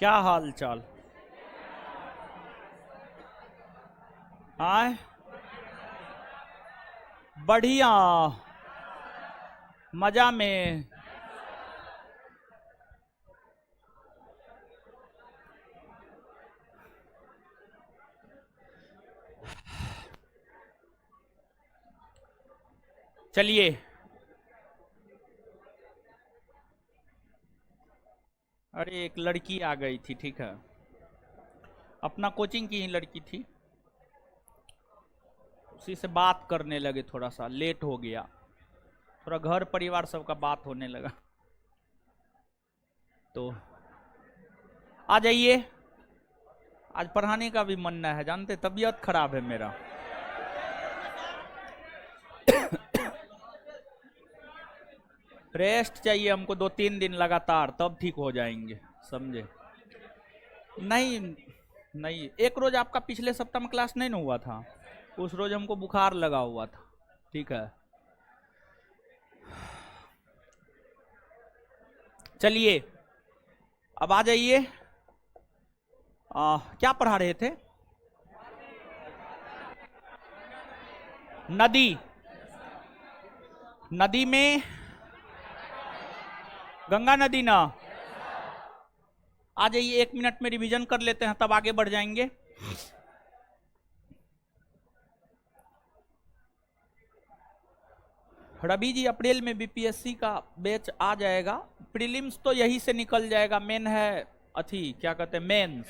क्या हाल चाल? आए बढ़िया, मजा में। चलिए, अरे एक लड़की आ गई थी, ठीक है, अपना कोचिंग की ही लड़की थी। उसी से बात करने लगे, थोड़ा सा लेट हो गया, थोड़ा घर परिवार सबका बात होने लगा। तो आ जाइए, आज पढ़ाने का भी मन नहीं है, जानते तबीयत खराब है मेरा। रेस्ट चाहिए हमको 2-3 दिन लगातार, तब ठीक हो जाएंगे, समझे? नहीं नहीं, एक रोज आपका पिछले सप्ताह में क्लास नहीं ना हुआ था, उस रोज हमको बुखार लगा हुआ था, ठीक है। चलिए अब आ जाइए। क्या पढ़ा रहे थे? नदी, नदी में गंगा नदी ना। आ जाइए, 1 मिनट में रिवीजन कर लेते हैं, तब आगे बढ़ जाएंगे। रवि जी, अप्रैल में बीपीएससी का बैच आ जाएगा। प्रीलिम्स तो यही से निकल जाएगा, मेन है अथी क्या कहते हैं,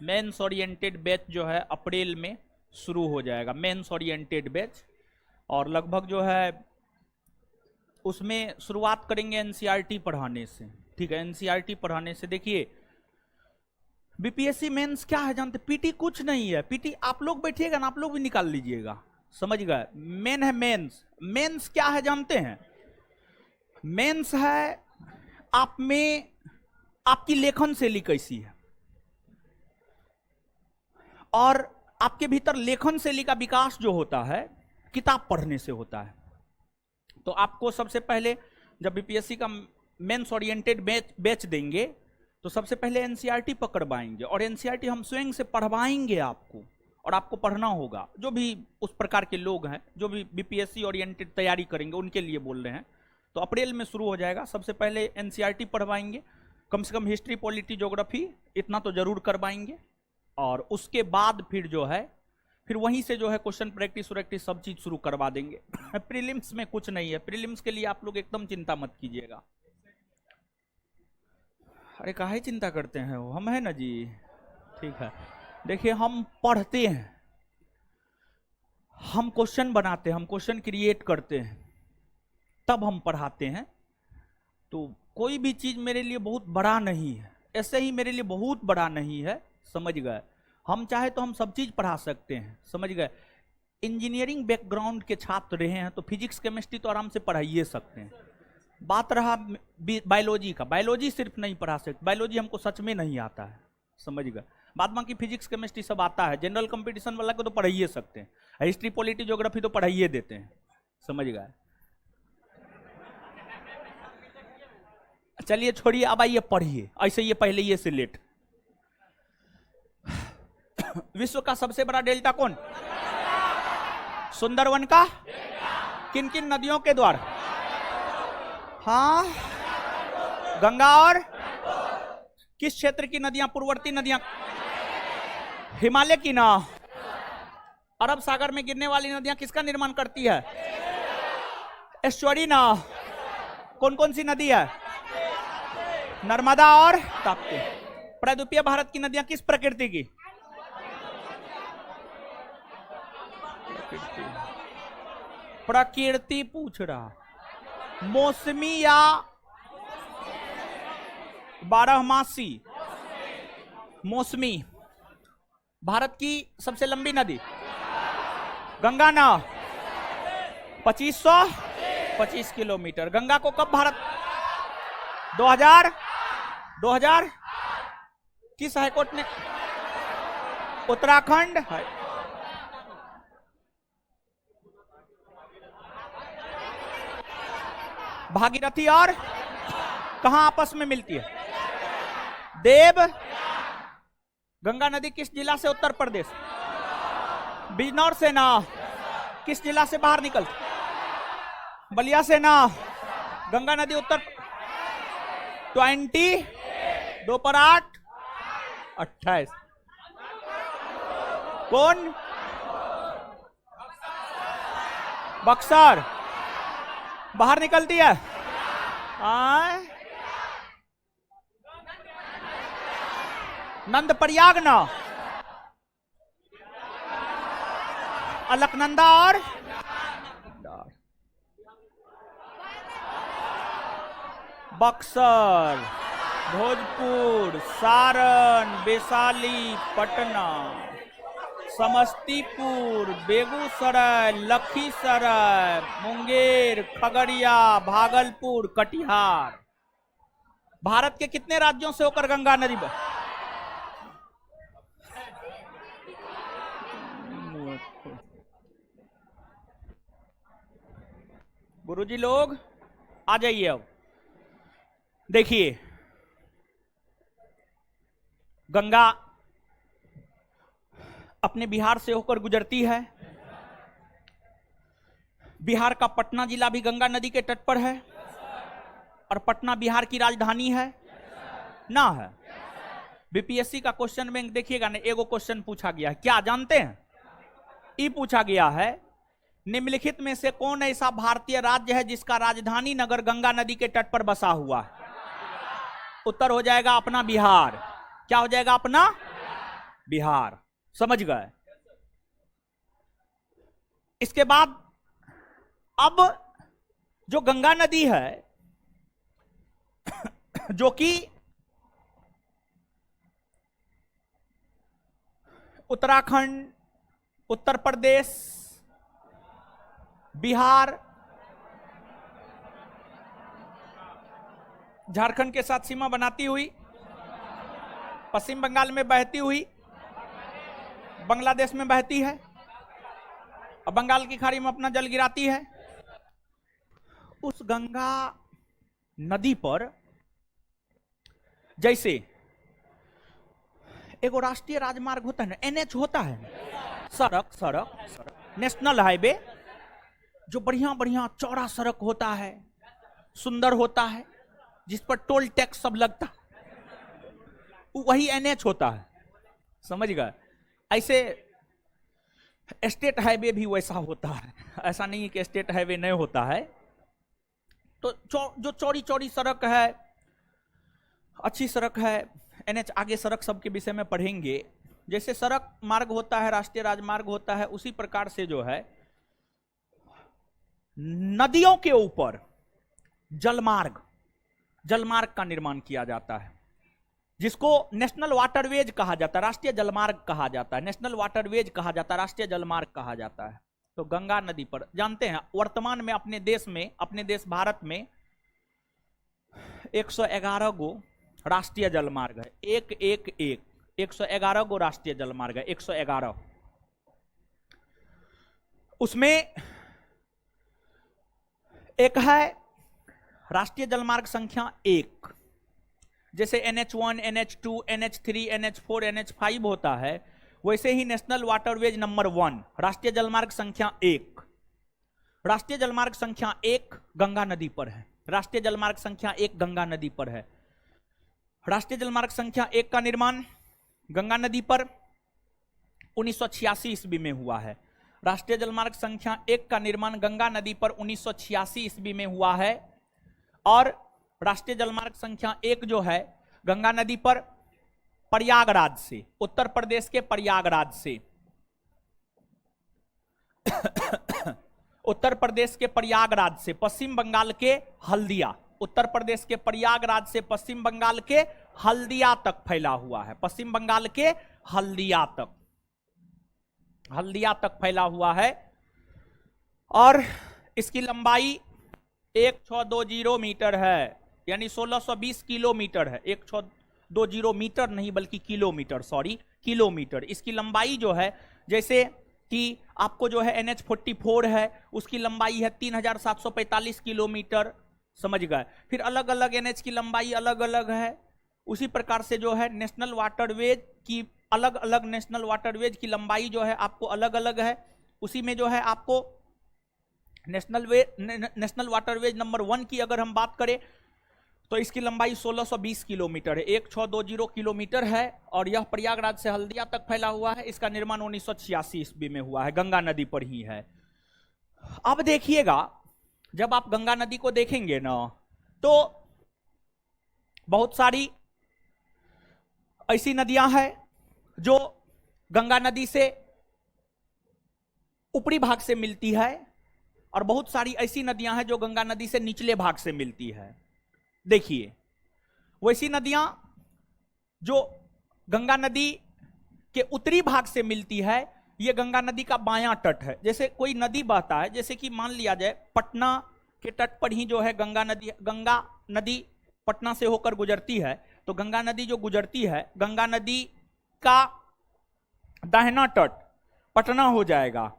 मेंस ओरिएंटेड बैच जो है अप्रैल में शुरू हो जाएगा, मेंस ओरिएंटेड बैच। और लगभग जो है उसमें शुरुआत करेंगे एनसीईआरटी पढ़ाने से, ठीक है। एनसीईआरटी पढ़ाने से देखिए, बीपीएससी मेंस क्या है जानते? पीटी कुछ नहीं है। पीटी आप लोग बैठिएगा ना, आप लोग भी निकाल लीजिएगा, समझ गए? मेन है मेंस। मेंस क्या है जानते हैं? मेंस है आप में आपकी लेखन शैली कैसी है, और आपके भीतर लेखन शैली का विकास जो होता है किताब पढ़ने से होता है। तो आपको सबसे पहले जब बीपीएससी का मेंस ओरिएंटेड बैच देंगे तो सबसे पहले एनसीईआरटी पकड़वाएंगे, और एनसीईआरटी हम स्वयं से पढ़वाएंगे आपको, और आपको पढ़ना होगा। जो भी उस प्रकार के लोग हैं जो भी बीपीएससी ओरिएंटेड तैयारी करेंगे उनके लिए बोल रहे हैं। तो अप्रैल में शुरू हो जाएगा। सबसे पहले एनसीईआरटी पढ़वाएंगे, कम से कम हिस्ट्री, पॉलिटी, ज्योग्राफी इतना तो जरूर करवाएंगे। और उसके बाद फिर जो है फिर वहीं से जो है क्वेश्चन प्रैक्टिस वैक्टिस सब चीज शुरू करवा देंगे। प्रीलिम्स में कुछ नहीं है, प्रीलिम्स के लिए आप लोग एकदम चिंता मत कीजिएगा। अरे काहे चिंता करते हैं, वो हम है ना जी, ठीक है। देखिए, हम पढ़ते हैं, हम क्वेश्चन बनाते हैं, हम क्वेश्चन क्रिएट करते हैं, तब हम पढ़ाते हैं। तो कोई भी चीज मेरे लिए बहुत बड़ा नहीं है, ऐसे ही मेरे लिए बहुत बड़ा नहीं है, समझ गए? हम चाहे तो हम सब चीज पढ़ा सकते हैं, समझ गए? इंजीनियरिंग बैकग्राउंड के छात्र रहे हैं तो फिजिक्स केमिस्ट्री तो आराम से पढ़ाइए सकते हैं। बात रहा बायोलॉजी का, बायोलॉजी सिर्फ नहीं पढ़ा सकते, बायोलॉजी हमको सच में नहीं आता है, समझ गए? बाद बाकी फिजिक्स केमिस्ट्री सब आता है, जनरल कंपटीशन वाला को तो पढ़ाइए सकते हैं, हिस्ट्री, पॉलिटी, ज्योग्राफी तो पढ़ाइए देते हैं, समझ गए? चलिए छोड़िए, अब आइए पढ़िए, ऐसे ये पहले ये से लेट। विश्व का सबसे बड़ा डेल्टा कौन? सुंदरवन का किन किन नदियों के द्वारा? हाँ, गंगा और किस क्षेत्र की नदियां, पूर्ववर्ती नदियां? हिमालय की ना। अरब सागर में गिरने वाली नदियां किसका निर्माण करती है? एस्चुअरी ना। कौन कौन सी नदी है? नर्मदा और ताप्ती। प्रायद्वीपीय भारत की नदियां किस प्रकृति की? प्रकृति पूछ रहा, मौसमी या बारहमासी? मौसमी। भारत की सबसे लंबी नदी गंगा ना, 2525 किलोमीटर। गंगा को कब भारत 2000 किस हाईकोर्ट ने? उत्तराखंड है। भागीरथी और कहां आपस में मिलती है? देव गंगा नदी किस जिला से उत्तर प्रदेश? बिजनौर से ना। किस जिला से बाहर निकलती? बलिया से ना। गंगा नदी उत्तर 20 2 पर 8 28 कौन? बक्सर बाहर निकलती है। नंद प्रयाग ना। अलकनंदा और बक्सर, भोजपुर, सारण, वैशाली, पटना, समस्तीपुर, बेगूसराय, लखीसराय, मुंगेर, खगड़िया, भागलपुर, कटिहार। भारत के कितने राज्यों से होकर गंगा नदी गुरुजी लोग आ जाइए। अब देखिए, गंगा अपने बिहार से होकर गुजरती है। बिहार का पटना जिला भी गंगा नदी के तट पर है और पटना बिहार की राजधानी है ना है। बीपीएससी का क्वेश्चन बैंक देखिएगा ना, एगो क्वेश्चन पूछा गया है, क्या जानते हैं? ये पूछा गया है, निम्नलिखित में से कौन ऐसा भारतीय राज्य है जिसका राजधानी नगर गंगा नदी के तट पर बसा हुआ है? उत्तर हो जाएगा अपना बिहार। क्या हो जाएगा? अपना बिहार। समझ गए? इसके बाद अब जो गंगा नदी है जो कि उत्तराखंड, उत्तर प्रदेश, बिहार, झारखंड के साथ सीमा बनाती हुई, पश्चिम बंगाल में बहती हुई, बांग्लादेश में बहती है और बंगाल की खाड़ी में अपना जल गिराती है। उस गंगा नदी पर जैसे एगो राष्ट्रीय राजमार्ग होता है ना, एनएच होता है, सड़क नेशनल हाईवे, जो बढ़िया बढ़िया चौड़ा सड़क होता है, सुंदर होता है, जिस पर टोल टैक्स सब लगता है, वही एनएच होता है। समझ गए? ऐसे स्टेट हाईवे भी वैसा होता है, ऐसा नहीं है कि स्टेट हाईवे नहीं होता है। तो जो चौड़ी चौड़ी सड़क है, अच्छी सड़क है, एनएच, आगे सड़क सबके विषय में पढ़ेंगे। जैसे सड़क मार्ग होता है, राष्ट्रीय राजमार्ग होता है, उसी प्रकार से जो है नदियों के ऊपर जलमार्ग का निर्माण किया जाता है, जिसको नेशनल वाटरवेज कहा जाता है, राष्ट्रीय जलमार्ग कहा जाता है, नेशनल वाटरवेज कहा जाता है, राष्ट्रीय जलमार्ग कहा जाता है। तो गंगा नदी पर जानते हैं वर्तमान में अपने देश भारत में 111 गो राष्ट्रीय जलमार्ग है। 111 गो राष्ट्रीय जलमार्ग है, 111। उसमें एक है राष्ट्रीय जलमार्ग संख्या 1, जैसे NH1, NH2, NH3, NH4, NH5 होता है, वैसे ही नेशनल वाटरवेज नंबर 1 राष्ट्रीय जलमार्ग संख्या 1। राष्ट्रीय जलमार्ग संख्या 1 गंगा नदी पर है। राष्ट्रीय जलमार्ग संख्या 1 गंगा नदी पर है। राष्ट्रीय जलमार्ग संख्या 1 का निर्माण गंगा नदी पर 1986 ईस्वी में हुआ है। राष्ट्रीय जलमार्ग संख्या 1 का निर्माण गंगा नदी पर 1986 ईस्वी में हुआ है। और राष्ट्रीय जलमार्ग संख्या 1 जो है गंगा नदी पर प्रयागराज से, उत्तर प्रदेश के प्रयागराज से उत्तर प्रदेश के प्रयागराज से पश्चिम बंगाल के हल्दिया, उत्तर प्रदेश के प्रयागराज से पश्चिम बंगाल के हल्दिया तक फैला हुआ है। पश्चिम बंगाल के हल्दिया तक फैला हुआ है। और इसकी लंबाई 1620 मीटर है, यानी 1620 किलोमीटर है। 1620 मीटर नहीं बल्कि किलोमीटर, किलोमीटर। इसकी लंबाई जो है, जैसे कि आपको जो है NH44 है, उसकी लंबाई है 3745 किलोमीटर। समझ गए? फिर अलग अलग NH की लंबाई अलग अलग है, उसी प्रकार से जो है नेशनल वाटरवेज की अलग अलग नेशनल वाटरवेज की लंबाई जो है आपको अलग अलग है। उसी में जो है आपको नेशनल वाटरवेज नंबर 1 की अगर हम बात करें तो इसकी लंबाई 1620 किलोमीटर है, 1620 किलोमीटर है, और यह प्रयागराज से हल्दिया तक फैला हुआ है। इसका निर्माण 1986 ईस्वी में हुआ है, गंगा नदी पर ही है। अब देखिएगा, जब आप गंगा नदी को देखेंगे ना तो बहुत सारी ऐसी नदियां हैं जो गंगा नदी से ऊपरी भाग से मिलती है, और बहुत सारी ऐसी नदियां हैं जो गंगा नदी से निचले भाग से मिलती है। देखिए, वैसी नदियां जो गंगा नदी के उत्तरी भाग से मिलती है, ये गंगा नदी का बायां तट है। जैसे कोई नदी बहता है, जैसे कि मान लिया जाए पटना के तट पर ही जो है गंगा नदी पटना से होकर गुजरती है, तो गंगा नदी जो गुजरती है, गंगा नदी का दाहिना तट पटना हो जाएगा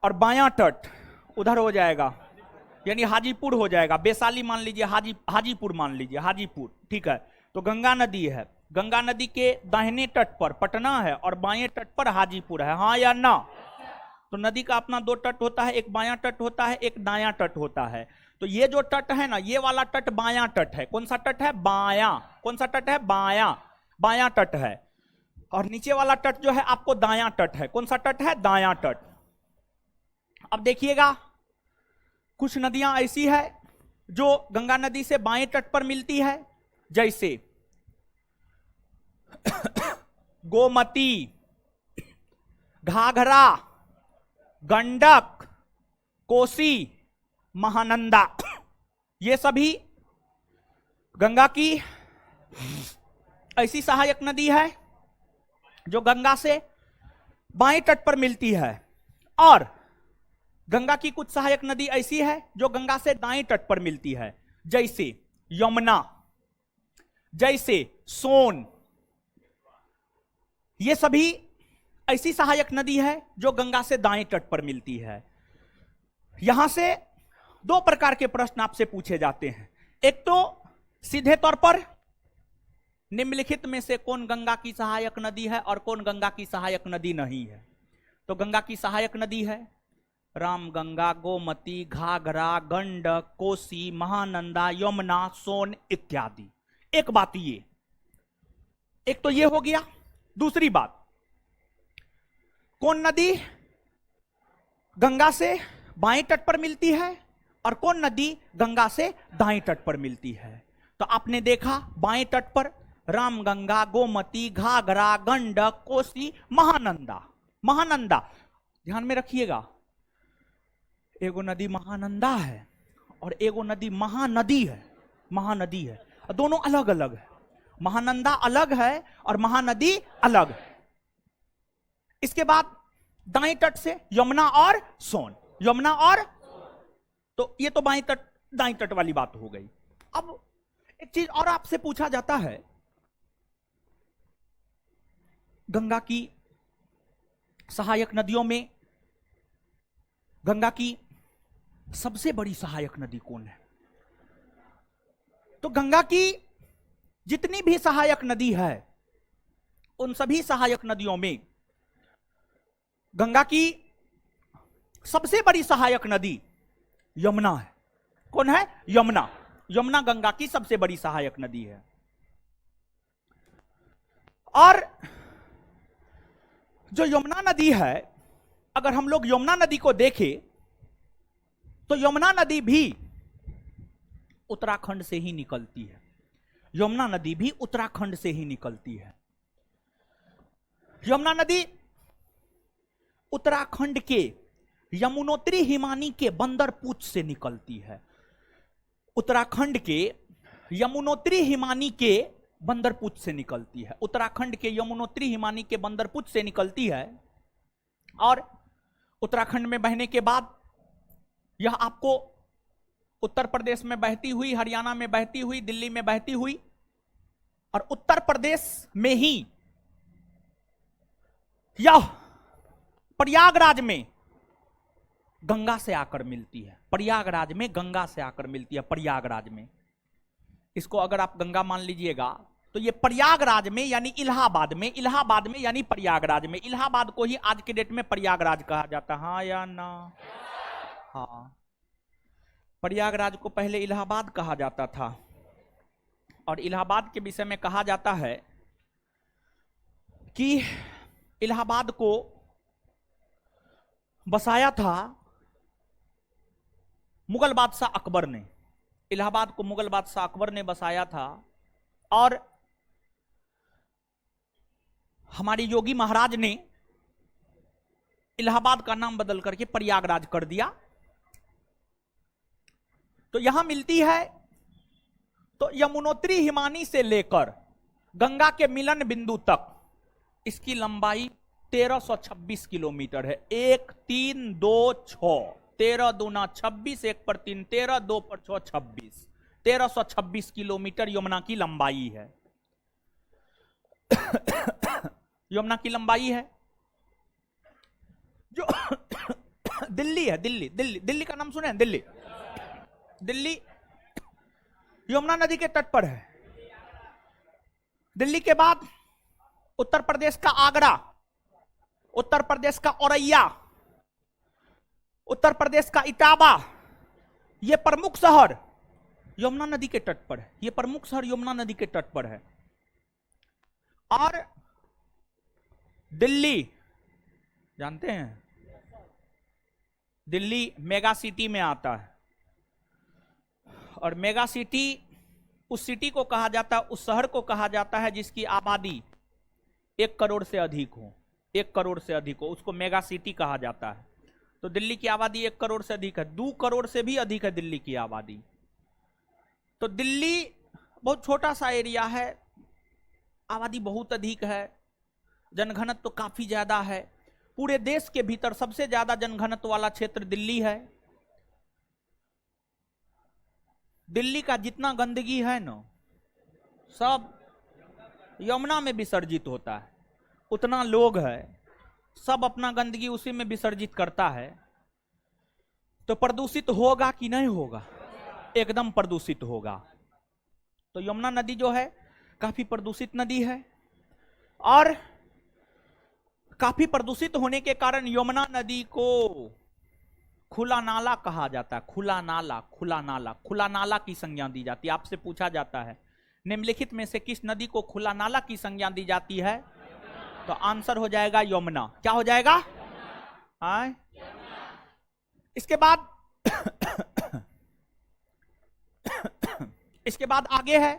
और बायां तट उधर हो जाएगा, यानी हाजीपुर हो जाएगा। वैशाली मान लीजिए, हाजीपुर मान लीजिए, हाजीपुर, ठीक है। तो गंगा नदी है, गंगा नदी के दाहिने तट पर पटना है और बाएं तट पर हाजीपुर है, हाँ या ना? तो नदी का अपना 2 तट होता है, एक बायां तट होता है, एक दायां तट होता है। तो ये जो तट है ना, ये वाला तट बायां तट है। कौन सा तट है? बायां। कौन सा तट है? बायां। बायां तट है। और नीचे वाला तट जो है आपको दायां तट है। कौन सा तट है? दायां तट। अब देखिएगा, कुछ नदियां ऐसी है जो गंगा नदी से बाएं तट पर मिलती है, जैसे गोमती, घाघरा, गंडक, कोसी, महानंदा। ये सभी गंगा की ऐसी सहायक नदी है जो गंगा से बाएं तट पर मिलती है, और गंगा की कुछ सहायक नदी ऐसी है जो गंगा से दाएं तट पर मिलती है, जैसे यमुना, जैसे सोन। ये सभी ऐसी सहायक नदी है जो गंगा से दाएं तट पर मिलती है। यहां से 2 प्रकार के प्रश्न आपसे पूछे जाते हैं। एक तो सीधे तौर पर निम्नलिखित में से कौन गंगा की सहायक नदी है और कौन गंगा की सहायक नदी नहीं है। तो गंगा की सहायक नदी है रामगंगा, गोमती, घाघरा, गंडक, कोसी, महानंदा, यमुना, सोन इत्यादि। एक बात ये, एक तो ये हो गया। दूसरी बात, कौन नदी गंगा से बाएं तट पर मिलती है और कौन नदी गंगा से दाएं तट पर मिलती है। तो आपने देखा, बाएं तट पर रामगंगा, गोमती, घाघरा, गंडक, कोसी, महानंदा। महानंदा ध्यान में रखिएगा, एगो नदी महानंदा है और एगो नदी महानदी है। महानदी है, दोनों अलग अलग है। महानंदा अलग है और महानदी अलग है। इसके बाद दाएं तट से यमुना और सोन, यमुना और, तो ये तो बाएं तट दाएं तट वाली बात हो गई। अब एक चीज और आपसे पूछा जाता है, गंगा की सहायक नदियों में गंगा की सबसे बड़ी सहायक नदी कौन है। तो गंगा की जितनी भी सहायक नदी है, उन सभी सहायक नदियों में गंगा की सबसे बड़ी सहायक नदी यमुना है। कौन है? यमुना। यमुना गंगा की सबसे बड़ी सहायक नदी है। और जो यमुना नदी है, अगर हम लोग यमुना नदी को देखें तो यमुना नदी भी उत्तराखंड से ही निकलती है। यमुना नदी भी उत्तराखंड से ही निकलती है। यमुना नदी उत्तराखंड के यमुनोत्री हिमानी के बंदरपूछ से निकलती है। उत्तराखंड के यमुनोत्री हिमानी के बंदरपूछ से निकलती है। उत्तराखंड के यमुनोत्री हिमानी के बंदरपूछ से निकलती है और उत्तराखंड में बहने के बाद यह आपको उत्तर प्रदेश में बहती हुई, हरियाणा में बहती हुई, दिल्ली में बहती हुई, और उत्तर प्रदेश में ही यह प्रयागराज में गंगा से आकर मिलती है। प्रयागराज में गंगा से आकर मिलती है। प्रयागराज में, इसको अगर आप गंगा मान लीजिएगा तो ये प्रयागराज में यानी इलाहाबाद में, इलाहाबाद में यानी प्रयागराज में, इलाहाबाद को ही आज के डेट में प्रयागराज कहा जाता है, हाँ या ना? हाँ, प्रयागराज को पहले इलाहाबाद कहा जाता था। और इलाहाबाद के विषय में कहा जाता है कि इलाहाबाद को बसाया था मुगल बादशाह अकबर ने। इलाहाबाद को मुगल बादशाह अकबर ने बसाया था और हमारे योगी महाराज ने इलाहाबाद का नाम बदल करके प्रयागराज कर दिया। तो यहां मिलती है, तो यमुनोत्री हिमानी से लेकर गंगा के मिलन बिंदु तक इसकी लंबाई 1326 किलोमीटर है। 1 3 2 6, 13 दूना 26, 1 पर 3 13, 2 पर 6 26, 1326 किलोमीटर यमुना की लंबाई है। यमुना की लंबाई है जो दिल्ली है, दिल्ली दिल्ली दिल्ली का नाम सुने हैं? दिल्ली, दिल्ली यमुना नदी के तट पर है। दिल्ली के बाद उत्तर प्रदेश का आगरा, उत्तर प्रदेश का औरैया, उत्तर प्रदेश का इटावा, ये प्रमुख शहर यमुना नदी के तट पर है। ये प्रमुख शहर यमुना नदी के तट पर है। और दिल्ली जानते हैं, दिल्ली मेगा सिटी में आता है। और मेगा सिटी उस सिटी को कहा जाता है, उस शहर को कहा जाता है जिसकी आबादी 1 करोड़ से अधिक हो। 1 करोड़ से अधिक हो उसको मेगा सिटी कहा जाता है। तो दिल्ली की आबादी 1 करोड़ से अधिक है, 2 करोड़ से भी अधिक है दिल्ली की आबादी। तो दिल्ली बहुत छोटा सा एरिया है, आबादी बहुत अधिक है, जनघनत्व तो काफी ज्यादा है। पूरे देश के भीतर सबसे ज्यादा जनघनत्व वाला क्षेत्र दिल्ली है। दिल्ली का जितना गंदगी है ना, सब यमुना में विसर्जित होता है। उतना लोग है, सब अपना गंदगी उसी में विसर्जित करता है। तो प्रदूषित होगा कि नहीं होगा? एकदम प्रदूषित होगा। तो यमुना नदी जो है काफी प्रदूषित नदी है। और काफी प्रदूषित होने के कारण यमुना नदी को खुला नाला कहा जाता है। खुला नाला, खुला नाला, खुला नाला की संज्ञा दी जाती है। आपसे पूछा जाता है निम्नलिखित में से किस नदी को खुला नाला की संज्ञा दी जाती है? तो आंसर हो जाएगा यमुना। क्या हो जाएगा? हाँ। इसके बाद इसके बाद आगे है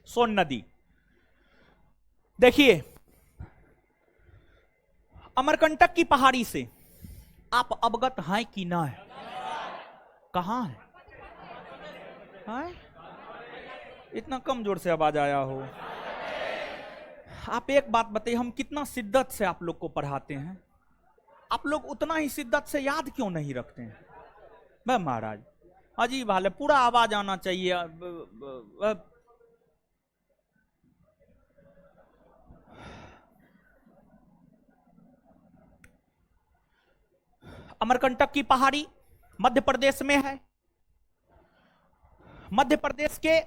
सोन नदी। देखिए, अमरकंटक की पहाड़ी से आप अवगत हैं कि ना है? कहां है? हैं? इतना कम जोर से आवाज आया हो। आप एक बात बताइए, हम कितना शिद्दत से आप लोग को पढ़ाते हैं, आप लोग उतना ही शिद्दत से याद क्यों नहीं रखते हैं? भाई महाराज अजीब हाल है, पूरा आवाज आना चाहिए। अमरकंटक की पहाड़ी मध्य प्रदेश में है। मध्य प्रदेश के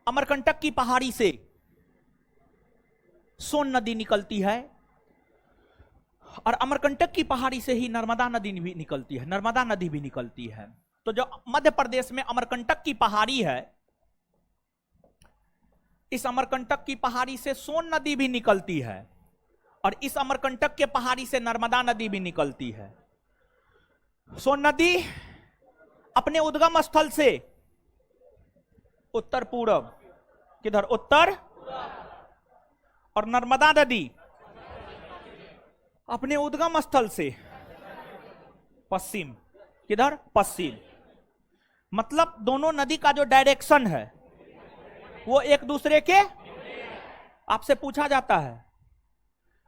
अमरकंटक की पहाड़ी से सोन नदी निकलती है और अमरकंटक की पहाड़ी से ही नर्मदा नदी भी निकलती है। नर्मदा नदी भी निकलती है। तो जो मध्य प्रदेश में अमरकंटक की पहाड़ी है, इस अमरकंटक की पहाड़ी से सोन नदी भी निकलती है और इस अमरकंटक के पहाड़ी से नर्मदा नदी भी निकलती है। सोन नदी अपने उद्गम स्थल से उत्तर पूर्व, किधर? उत्तर। और नर्मदा नदी अपने उद्गम स्थल से पश्चिम, किधर? पश्चिम। मतलब दोनों नदी का जो डायरेक्शन है वो एक दूसरे के। आपसे पूछा जाता है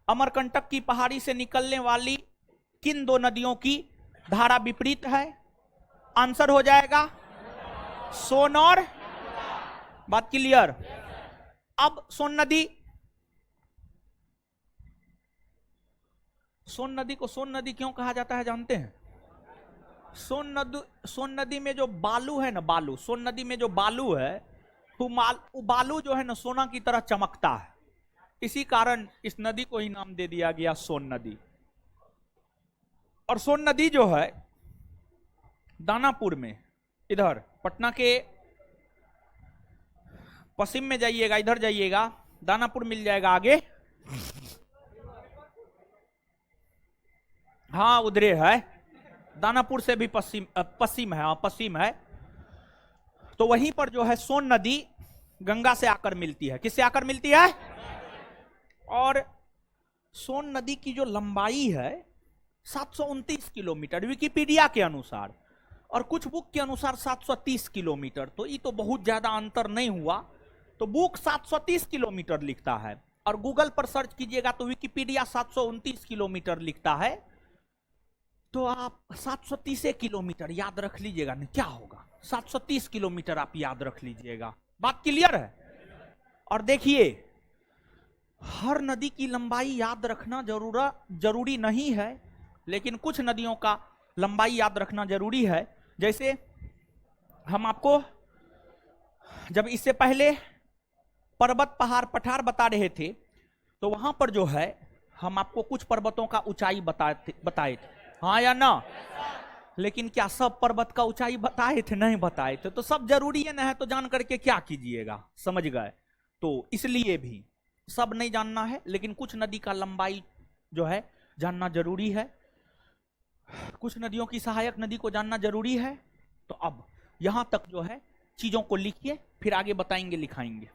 अमरकंटक की पहाड़ी से निकलने वाली किन 2 नदियों की धारा विपरीत है? आंसर हो जाएगा सोन और। बात क्लियर? अब सोन नदी को सोन नदी क्यों कहा जाता है जानते हैं? सोन नदी में जो बालू है ना, बालू, सोन नदी में जो बालू है वो बालू जो है ना सोना की तरह चमकता है, इसी कारण इस नदी को ही नाम दे दिया गया सोन नदी। और सोन नदी जो है दानापुर में, इधर पटना के पश्चिम में जाइएगा, इधर जाइएगा, दानापुर मिल जाएगा आगे, हाँ उधरे है, दानापुर से भी पश्चिम है, हाँ पश्चिम है। तो वहीं पर जो है सोन नदी गंगा से आकर मिलती है। किससे आकर मिलती है? और सोन नदी की जो लंबाई है 729 किलोमीटर विकिपीडिया के अनुसार, और कुछ बुक के अनुसार 730 किलोमीटर। तो ये तो बहुत ज्यादा अंतर नहीं हुआ। तो बुक 730 किलोमीटर लिखता है और गूगल पर सर्च कीजिएगा तो विकिपीडिया 729 किलोमीटर लिखता है। तो आप 730 किलोमीटर याद रख लीजिएगा ना, क्या होगा 730 किलोमीटर आप याद रख लीजिएगा। बात क्लियर है? और देखिए, हर नदी की लंबाई याद रखना जरूरी नहीं है, लेकिन कुछ नदियों का लंबाई याद रखना जरूरी है। जैसे हम आपको जब इससे पहले पर्वत पहाड़ पठार बता रहे थे, तो वहां पर जो है हम आपको कुछ पर्वतों का ऊंचाई बताए थे, हाँ या ना? लेकिन क्या सब पर्वत का ऊंचाई बताए थे? नहीं बताए थे। तो सब जरूरी है ना, है तो जान करके क्या कीजिएगा, समझ गए? तो इसलिए भी सब नहीं जानना है, लेकिन कुछ नदी का लंबाई जो है जानना जरूरी है, कुछ नदियों की सहायक नदी को जानना जरूरी है। तो अब यहां तक जो है चीजों को लिखिए, फिर आगे बताएंगे लिखाएंगे।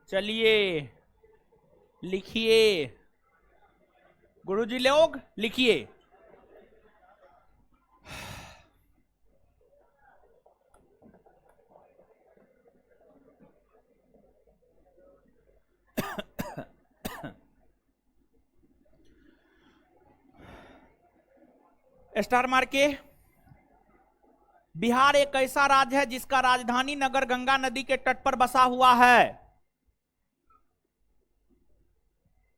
चलिए लिखिए, गुरुजी लोग लिखिए। स्टार मार के। बिहार एक ऐसा राज्य है जिसका राजधानी नगर गंगा नदी के तट पर बसा हुआ है।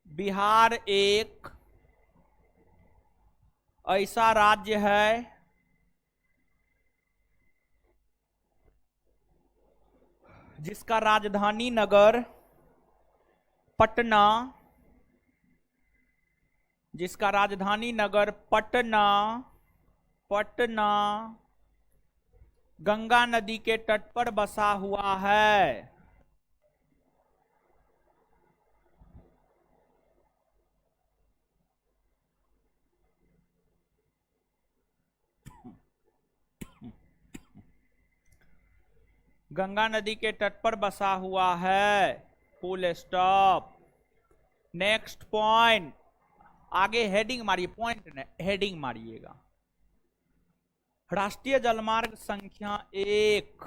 बिहार एक ऐसा राज्य है जिसका राजधानी नगर पटना, जिसका राजधानी नगर पटना गंगा नदी के तट पर बसा हुआ है। गंगा नदी के तट पर बसा हुआ है, फुल स्टॉप। नेक्स्ट पॉइंट, आगे हेडिंग मारिए, पॉइंट ने हेडिंग मारिएगा। राष्ट्रीय जलमार्ग संख्या 1,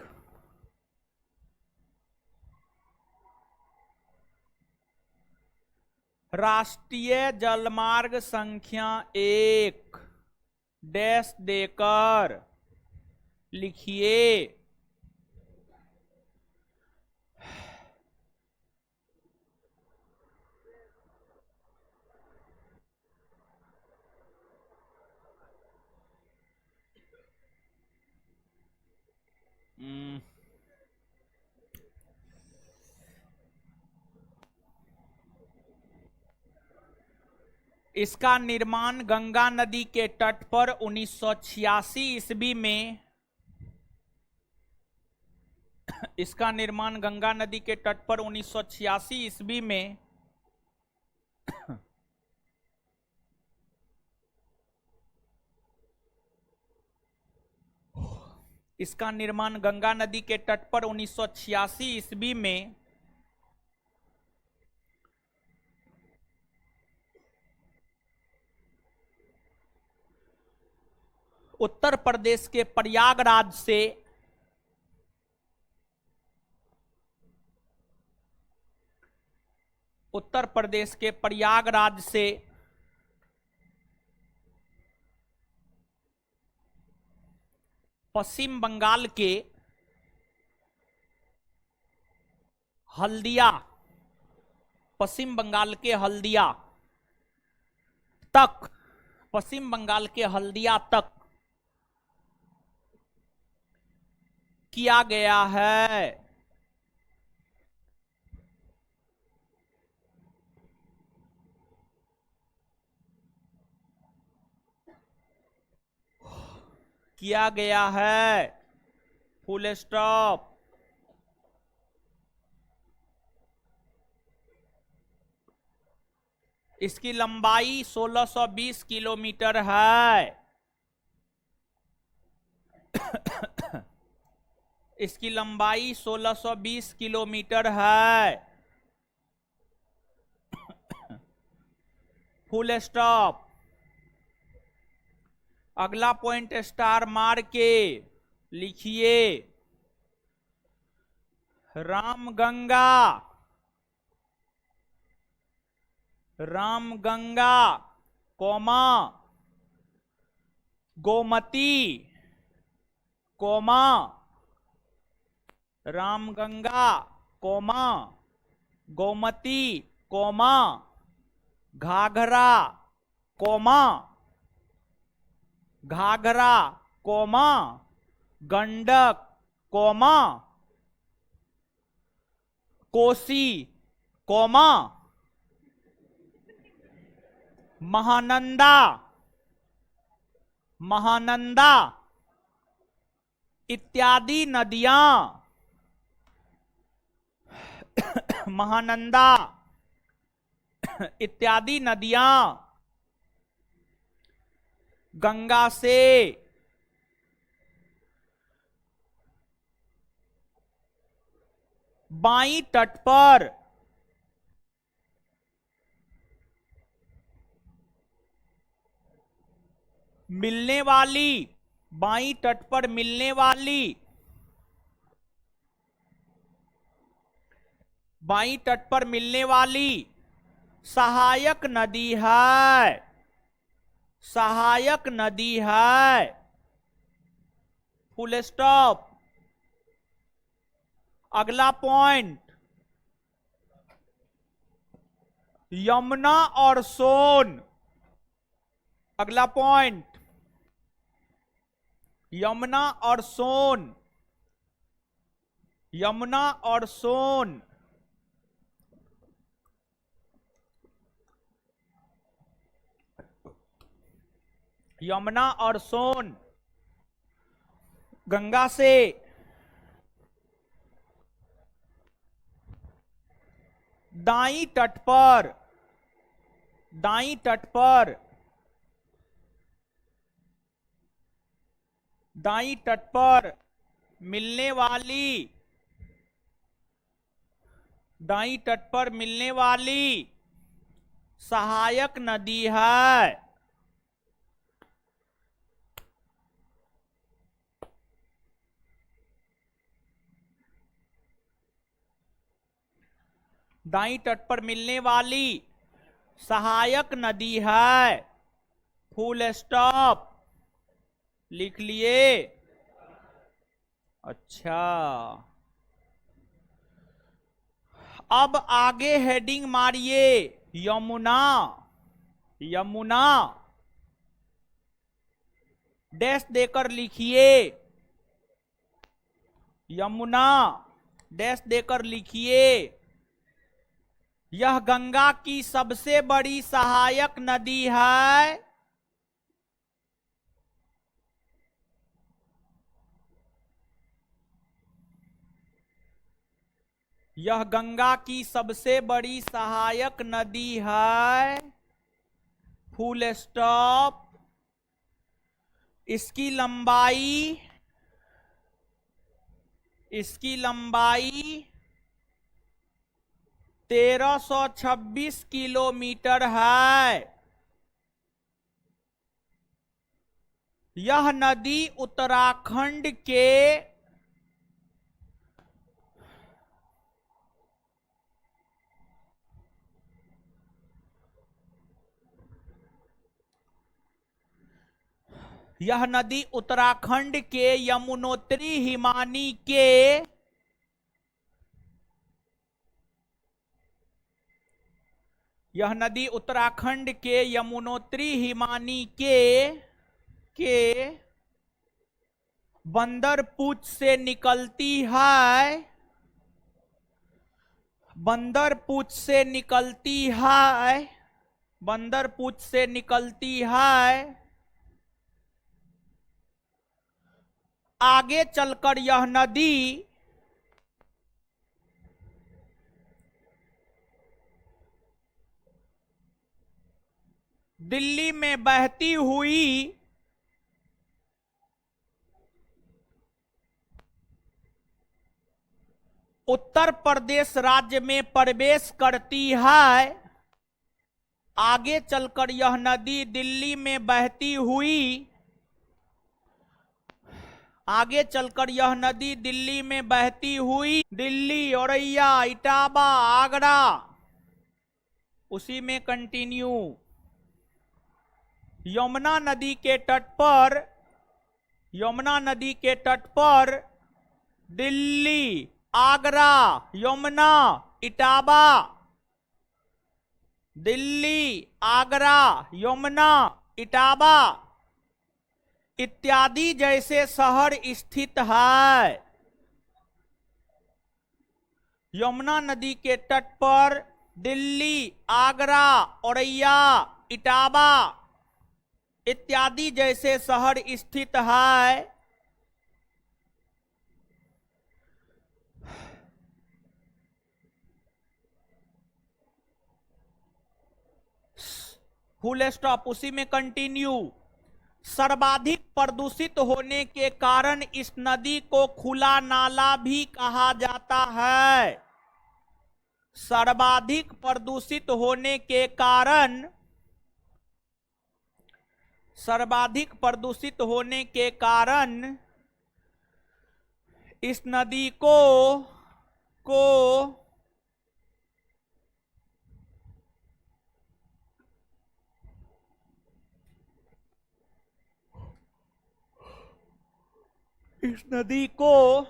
राष्ट्रीय जलमार्ग संख्या 1 डैश देकर लिखिए। इसका निर्माण गंगा नदी के तट पर 1986 ईस्वी में, इसका निर्माण गंगा नदी के तट पर 1986 ईस्वी में इसका निर्माण गंगा नदी के तट पर 1986 ईस्वी में उत्तर प्रदेश के प्रयागराज से पश्चिम बंगाल के हल्दिया, पश्चिम बंगाल के हल्दिया तक, पश्चिम बंगाल के हल्दिया तक किया गया है। किया गया है, फुल स्टॉप। इसकी लंबाई 1620 किलोमीटर है। इसकी लंबाई 1620 किलोमीटर है, फुल स्टॉप। अगला पॉइंट स्टार मार के लिखिए, Ramganga, Ramganga comma Gomti, comma Ramganga comma Gomti comma Ghaghara comma, Ghaghara comma Gandak comma Kosi comma Mahananda, Mahananda इत्यादि नदियां, महानंदा इत्यादि नदियां गंगा से बाईं तट पर मिलने वाली, बाईं तट पर मिलने वाली, बाईं तट पर मिलने वाली सहायक नदी है, सहायक नदी है, फुल स्टॉप। अगला पॉइंट, यमुना और सोन। अगला पॉइंट, यमुना और सोन, यमुना और सोन यमुना और सोन गंगा से दाईं तट पर, दाईं तट पर, दाईं तट पर मिलने वाली, दाईं तट पर मिलने वाली सहायक नदी है, दाईं तट पर मिलने वाली सहायक नदी है, फुल स्टॉप। लिख लिए? अच्छा, अब आगे हेडिंग मारिए, यमुना, यमुना डैश देकर लिखिए, यमुना डैश देकर लिखिए। यह गंगा की सबसे बड़ी सहायक नदी है, यह गंगा की सबसे बड़ी सहायक नदी है, फुल स्टॉप। इसकी लंबाई, इसकी लंबाई 1326 किलोमीटर है। यह नदी उत्तराखंड के यह नदी उत्तराखंड के यमुनोत्री हिमानी के यह नदी उत्तराखंड के यमुनोत्री हिमानी के बंदरपूछ से निकलती है, बंदरपूछ से निकलती है, बंदरपूछ से निकलती है। आगे चलकर यह नदी दिल्ली में बहती हुई उत्तर प्रदेश राज्य में प्रवेश करती है। आगे चलकर यह नदी दिल्ली में बहती हुई, आगे चलकर यह नदी दिल्ली में बहती हुई दिल्ली, औरैया, इटावा, आगरा, उसी में कंटिन्यू यमुना नदी के तट पर, यमुना नदी के तट पर दिल्ली, आगरा, यमुना, इटावा, दिल्ली, आगरा, यमुना, इटावा इत्यादि जैसे शहर स्थित है। यमुना नदी के तट पर दिल्ली, आगरा, औरैया, इटावा इत्यादि जैसे शहर स्थित है। फुल स्टॉप, उसी में कंटिन्यू। सर्वाधिक प्रदूषित होने के कारण इस नदी को खुला नाला भी कहा जाता है। सर्वाधिक प्रदूषित होने के कारण, सर्वाधिक प्रदूषित होने के कारण इस नदी को इस नदी को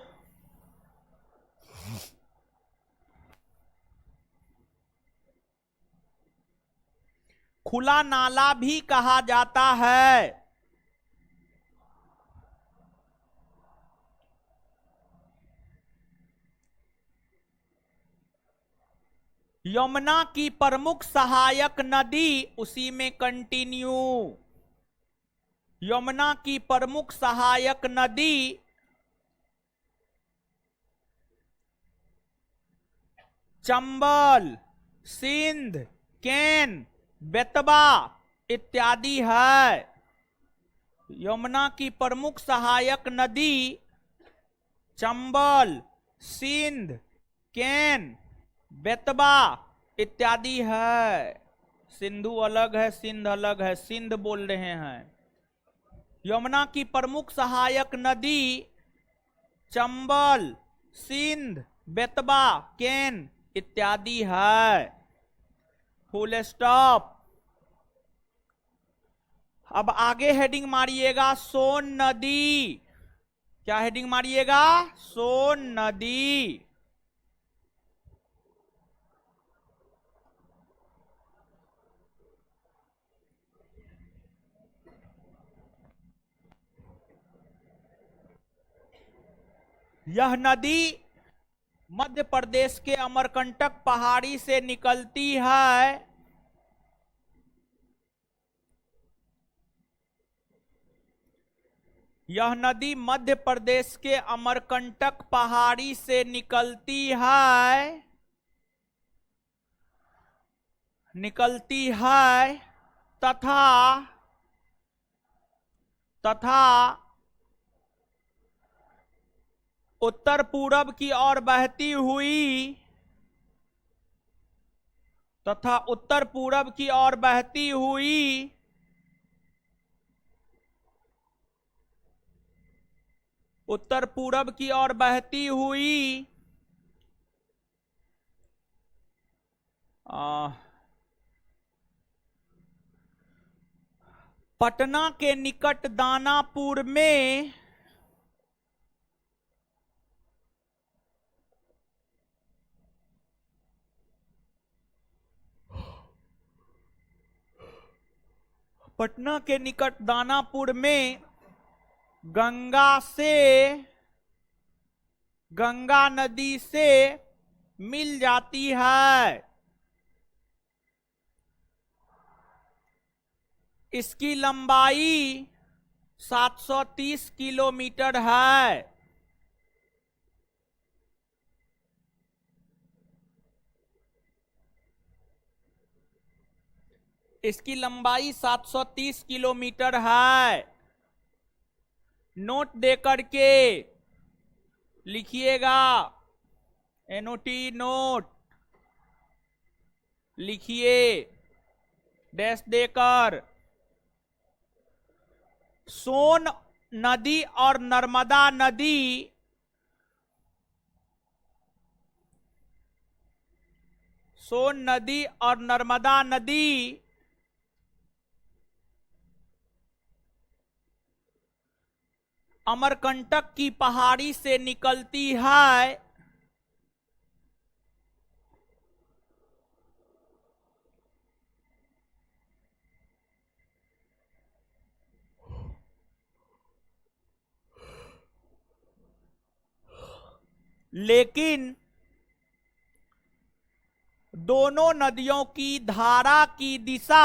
खुला नाला भी कहा जाता है। यमुना की प्रमुख सहायक नदी, उसी में कंटिन्यू यमुना की प्रमुख सहायक नदी चंबल, सिंध, केन, बेतवा इत्यादि है। यमुना की प्रमुख सहायक नदी चंबल, सिंध, केन, बेतवा इत्यादि है। सिंधु अलग है, सिंध अलग है, सिंध बोल रहे हैं। यमुना की प्रमुख सहायक नदी चंबल, सिंध, बेतवा, केन इत्यादि है। Full stop. अब आगे हेडिंग मारिएगा सोन नदी। क्या हेडिंग मारिएगा? सोन नदी। यह नदी मध्य प्रदेश के अमरकंटक पहाड़ी से निकलती है। यह नदी मध्य प्रदेश के अमरकंटक पहाड़ी से निकलती है, निकलती है तथा उत्तर पूरब की ओर बहती हुई, तथा उत्तर पूरब की ओर बहती हुई उत्तर पूरब की ओर बहती हुई पटना के निकट दानापुर में दानापुर में गंगा नदी से मिल जाती है। इसकी लंबाई 730 किलोमीटर है। इसकी लंबाई 730 किलोमीटर है। नोट दे करके लिखिएगा, एनओटी नोट लिखिए, डैश देकर। सोन नदी और नर्मदा नदी अमरकंटक की पहाड़ी से निकलती है। लेकिन दोनों नदियों की धारा की दिशा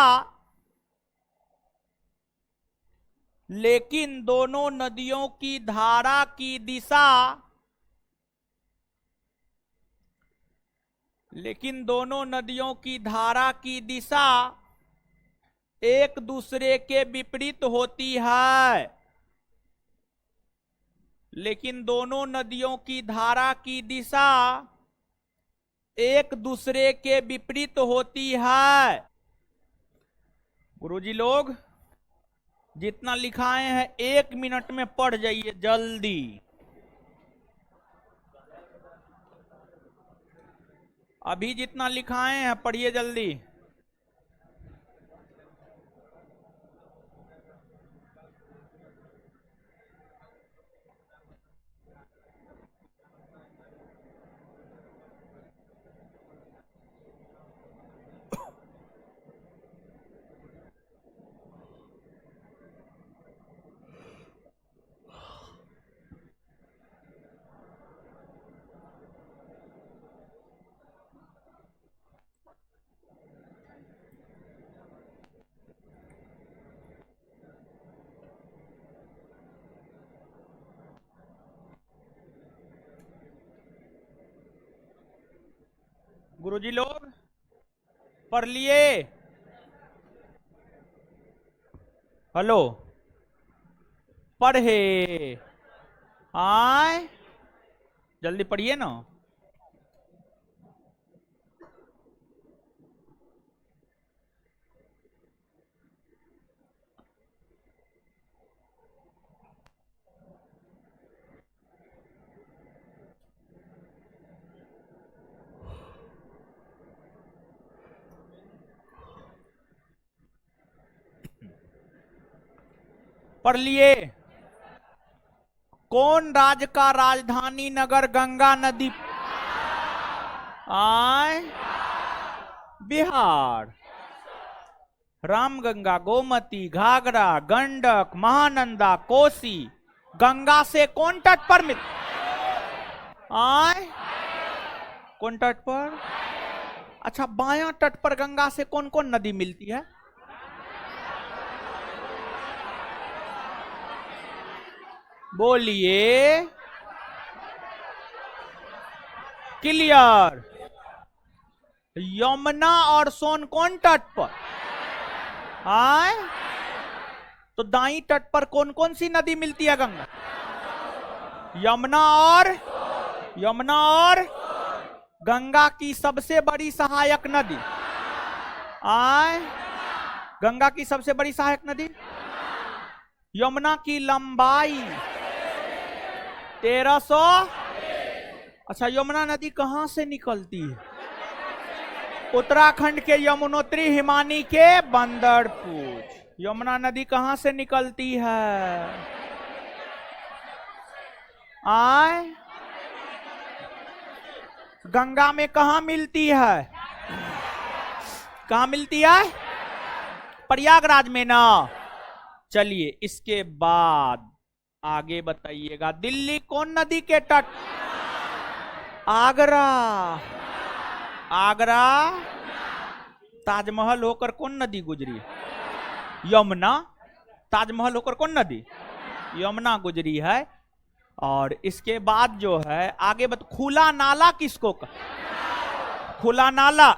एक दूसरे के विपरीत होती है। लेकिन दोनों नदियों की धारा की दिशा एक दूसरे के विपरीत होती है। गुरुजी लोग जितना लिखाए हैं 1 मिनट में पढ़ जाइए जल्दी। अभी जितना लिखाए हैं पढ़िए जल्दी। गुरुजी लोग पढ़ लिए? हेलो, पढ़े? आए जल्दी पढ़िए ना। पढ़ लिए? कौन राज्य का राजधानी नगर गंगा नदी? आए बिहार। रामगंगा, गोमती, घाघरा, गंडक, महानंदा, कोसी गंगा से कौन तट पर मिल? आए कौन तट पर? अच्छा, बायां तट पर गंगा से कौन कौन नदी मिलती है? बोलिए। क्लियर। यमुना और सोन कौन तट पर? आए तो दाई तट पर कौन कौन सी नदी मिलती है गंगा? यमुना और गंगा की सबसे बड़ी सहायक नदी? आए गंगा की सबसे बड़ी सहायक नदी? यमुना की लंबाई 1300। अच्छा, यमुना नदी कहां से निकलती है? उत्तराखंड के यमुनोत्री हिमानी के बंदरपूछ। यमुना नदी कहां से निकलती है? आय, गंगा में कहां मिलती है? कहां मिलती है? प्रयागराज में ना। चलिए इसके बाद आगे बताइएगा, दिल्ली कौन नदी के तट? आगरा। आगरा। ताजमहल होकर कौन नदी गुजरी? यमुना। ताजमहल होकर कौन नदी? यमुना गुजरी है। और इसके बाद जो है आगे खुला नाला किसको खुला नाला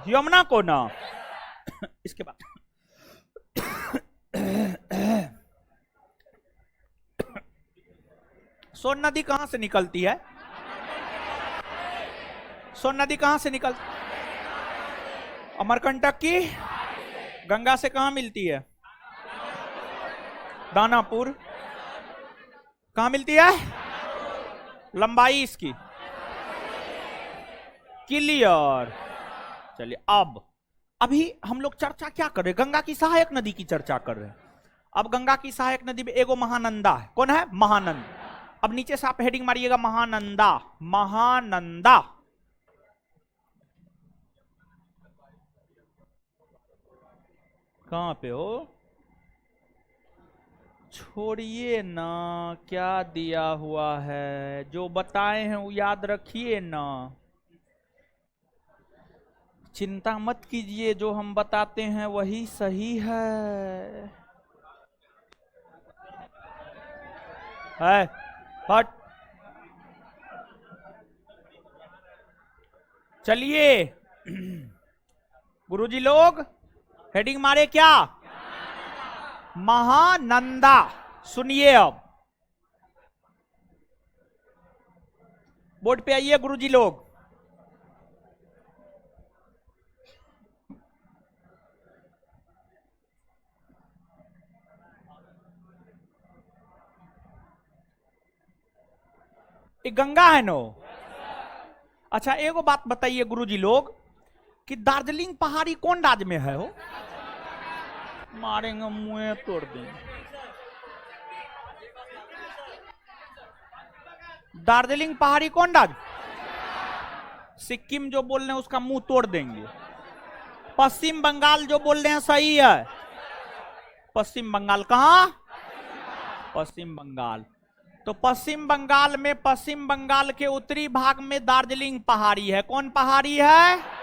यमुना को ना। इसके बाद सोन नदी कहां से निकलती है? सोन नदी कहां से निकलती? अमरकंटक की। गंगा से कहां मिलती है? दानापुर। कहां मिलती है? लंबाई इसकी क्लियर। चलिए अब अभी हम लोग चर्चा क्या कर रहे हैं? गंगा की सहायक नदी की चर्चा कर रहे हैं। अब गंगा की सहायक नदी में एगो महानंदा है। कौन है? महानंद। अब नीचे से आप हेडिंग मारिएगा, महानंदा। महानंदा कहां पे हो? छोड़िए ना, क्या दिया हुआ है, जो बताए हैं वो याद रखिए ना। चिंता मत कीजिए, जो हम बताते हैं वही सही है। हट। चलिए गुरुजी लोग हेडिंग मारे क्या? महानंदा। सुनिए अब बोर्ड पे आइए गुरुजी लोग। एक गंगा है नो। अच्छा एगो बात बताइए गुरुजी लोग कि दार्जिलिंग पहाड़ी कौन राज्य में है हो? मारेंगे मुंह तोड़ देंगे। दार्जिलिंग पहाड़ी कौन राज्य? सिक्किम जो बोल रहे हैं उसका मुंह तोड़ देंगे। पश्चिम बंगाल जो बोल रहे हैं सही है। पश्चिम बंगाल कहां? पश्चिम बंगाल। तो पश्चिम बंगाल में, पश्चिम बंगाल के उत्तरी भाग में दार्जिलिंग पहाड़ी है। कौन पहाड़ी है?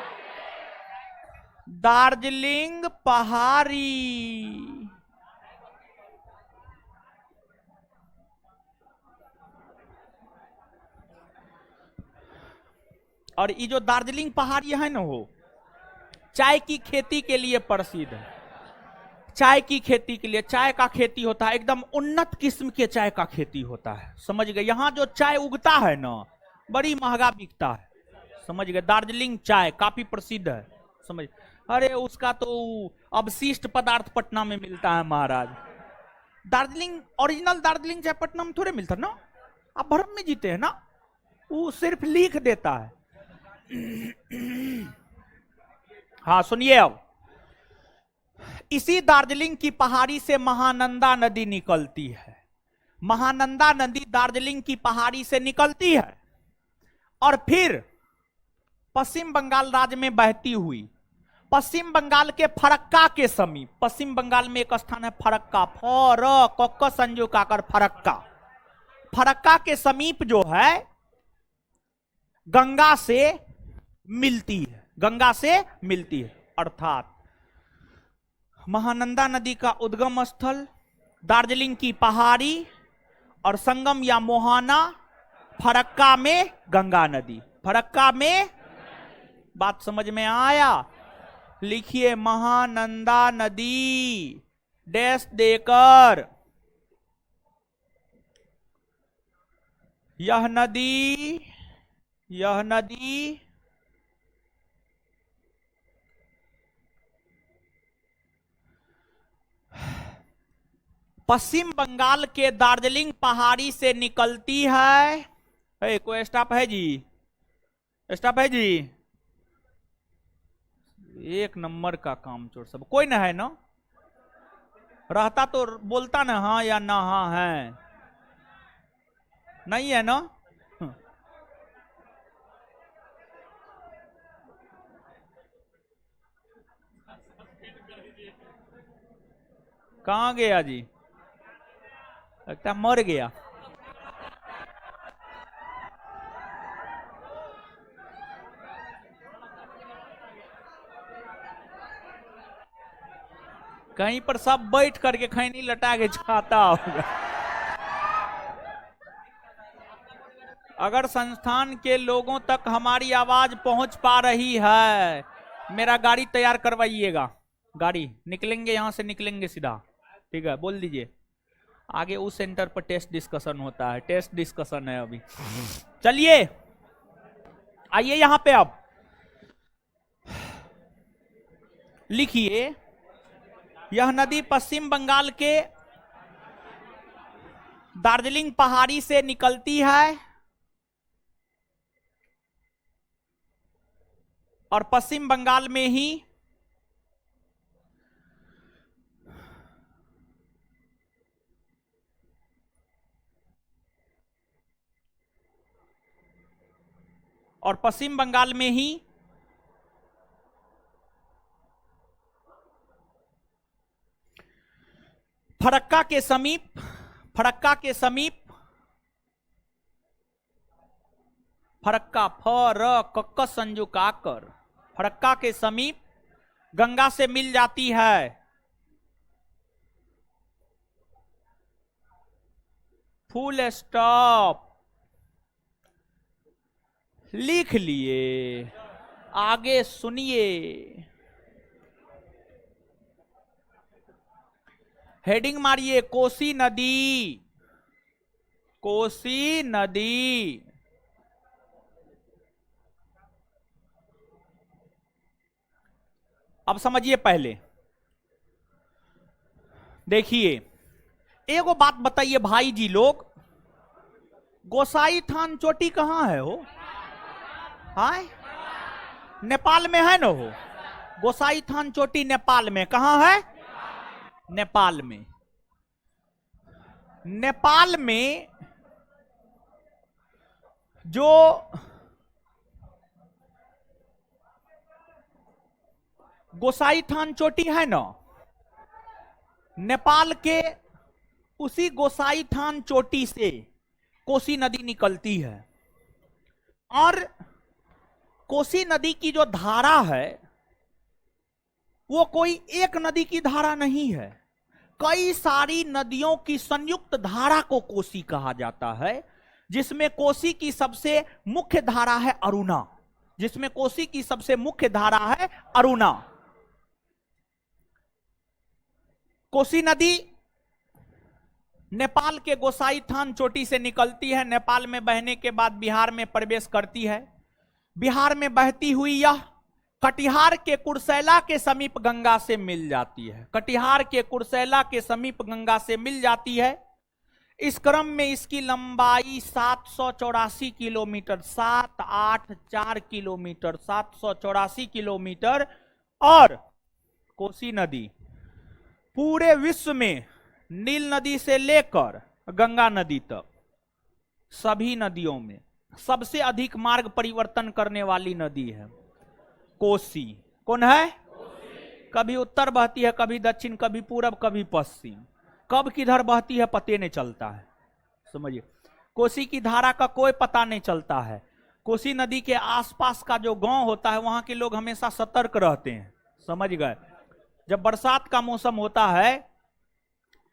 दार्जिलिंग पहाड़ी। और ये जो दार्जिलिंग पहाड़ी है ना, वो चाय की खेती के लिए प्रसिद्ध है। चाय की खेती के लिए, चाय का खेती होता है, एकदम उन्नत किस्म के चाय का खेती होता है। समझ गए? यहां जो चाय उगता है ना, बड़ी महंगा बिकता है। समझ गए? दार्जिलिंग चाय काफी प्रसिद्ध है। समझ? अरे उसका तो अवशिष्ट पदार्थ पटना में मिलता है महाराज। दार्जिलिंग ओरिजिनल दार्जिलिंग चाय पटना में थोड़े मिलता ना। आप भरम में जीते हैं ना, वो सिर्फ लिख देता है। हाँ सुनिए अब, इसी दार्जिलिंग की पहाड़ी से महानंदा नदी निकलती है। महानंदा नदी दार्जिलिंग की पहाड़ी से निकलती है और फिर पश्चिम बंगाल राज्य में बहती हुई पश्चिम बंगाल के फरक्का के समीप, पश्चिम बंगाल में एक स्थान है फरक्का, संजो काकर फरक्का, फरक्का के समीप जो है गंगा से मिलती है। गंगा से मिलती है। अर्थात महानंदा नदी का उद्गम स्थल दार्जिलिंग की पहाड़ी और संगम या मोहाना फरक्का में गंगा नदी। फरक्का में बात समझ में आया? लिखिए महानंदा नदी डैश देकर, यह नदी पश्चिम बंगाल के दार्जिलिंग पहाड़ी से निकलती है। कोई स्टाफ है जी? स्टाफ है जी? एक नंबर का काम चोर सब, कोई ना है ना? रहता तो बोलता ना हाँ या ना हाँ है, नहीं है ना। कहाँ गया जी, लगता मर गया। कहीं पर सब बैठ करके खैनी लटा के खाता होगा। अगर संस्थान के लोगों तक हमारी आवाज पहुंच पा रही है, मेरा गाड़ी तैयार करवाइएगा। गाड़ी निकलेंगे, यहां से निकलेंगे सीधा, ठीक है, बोल दीजिए। आगे उस सेंटर पर टेस्ट डिस्कशन होता है, टेस्ट डिस्कशन है अभी। चलिए आइए यहां पे, अब लिखिए, यह नदी पश्चिम बंगाल के दार्जिलिंग पहाड़ी से निकलती है और पश्चिम बंगाल में ही फरक्का के समीप, फरक्का फ संजू काकर, फरक्का के समीप गंगा से मिल जाती है। फुल स्टॉप, लिख लिए, आगे सुनिए। हेडिंग मारिए, कोसी नदी, कोसी नदी। अब समझिए, पहले देखिए, एगो बात बताइए भाई जी लोग, गोसाई थान चोटी कहां है हो? हाय, नेपाल में है ना हो? गोसाई थान चोटी नेपाल में, कहां है? नेपाल में। नेपाल में जो गोसाई थान चोटी है ना, नेपाल के उसी गोसाई थान चोटी से कोसी नदी निकलती है। और कोसी नदी की जो धारा है वो कोई एक नदी की धारा नहीं है, कई सारी नदियों की संयुक्त धारा को कोसी कहा जाता है, जिसमें कोसी की सबसे मुख्य धारा है अरुणा, जिसमें कोसी की सबसे मुख्य धारा है अरुणा। कोसी नदी नेपाल के गोसाई थान चोटी से निकलती है, नेपाल में बहने के बाद बिहार में प्रवेश करती है। बिहार में बहती हुई यह कटिहार के कुर्सेला के समीप गंगा से मिल जाती है, कटिहार के कुर्सेला के समीप गंगा से मिल जाती है। इस क्रम में इसकी लंबाई 784 किलोमीटर, 784 किलोमीटर, 784 किलोमीटर। और कोसी नदी पूरे विश्व में नील नदी से लेकर गंगा नदी तक सभी नदियों में सबसे अधिक मार्ग परिवर्तन करने वाली नदी है कोसी। कौन है? कभी उत्तर बहती है, कभी दक्षिण, कभी पूरब, कभी पश्चिम, कब किधर बहती है पते नहीं चलता है। समझिए, कोसी की धारा का कोई पता नहीं चलता है। कोसी नदी के आसपास का जो गांव होता है वहां के लोग हमेशा सतर्क रहते हैं, समझ गए। जब बरसात का मौसम होता है,